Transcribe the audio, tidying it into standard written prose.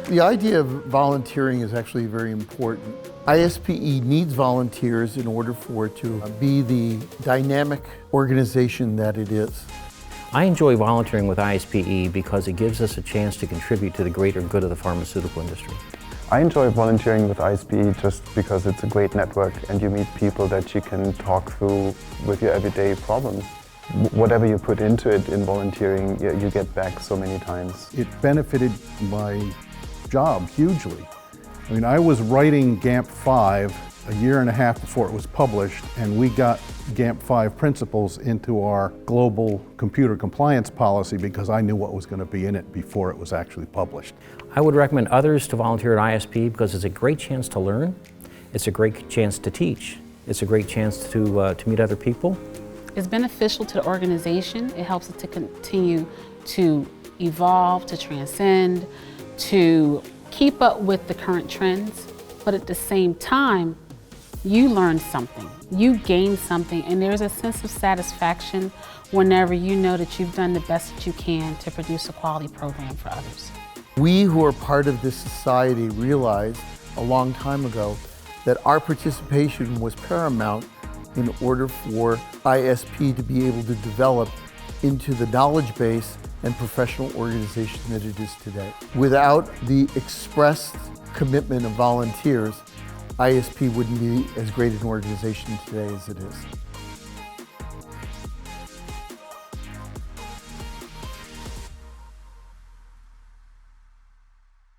The idea of volunteering is actually very important. ISPE needs volunteers in order for it to be the dynamic organization that it is. I enjoy volunteering with ISPE because it gives us a chance to contribute to the greater good of the pharmaceutical industry. I enjoy volunteering with ISPE just because it's a great network and you meet people that you can talk through with your everyday problems. Whatever you put into it in volunteering, you get back so many times. It benefited my job hugely. I mean, I was writing GAMP 5 a year and a half before it was published, and we got GAMP 5 principles into our global computer compliance policy because I knew what was going to be in it before it was actually published. I would recommend others to volunteer at ISPE because it's a great chance to learn, it's a great chance to teach, it's a great chance to meet other people. It's beneficial to the organization. It helps it to continue to evolve, to transcend, to keep up with the current trends, but at the same time, you learn something, you gain something, and there's a sense of satisfaction whenever you know that you've done the best that you can to produce a quality program for others. We who are part of this society realized a long time ago that our participation was paramount in order for ISPE to be able to develop into the knowledge base and professional organization that it is today. Without the expressed commitment of volunteers, ISPE wouldn't be as great an organization today as it is.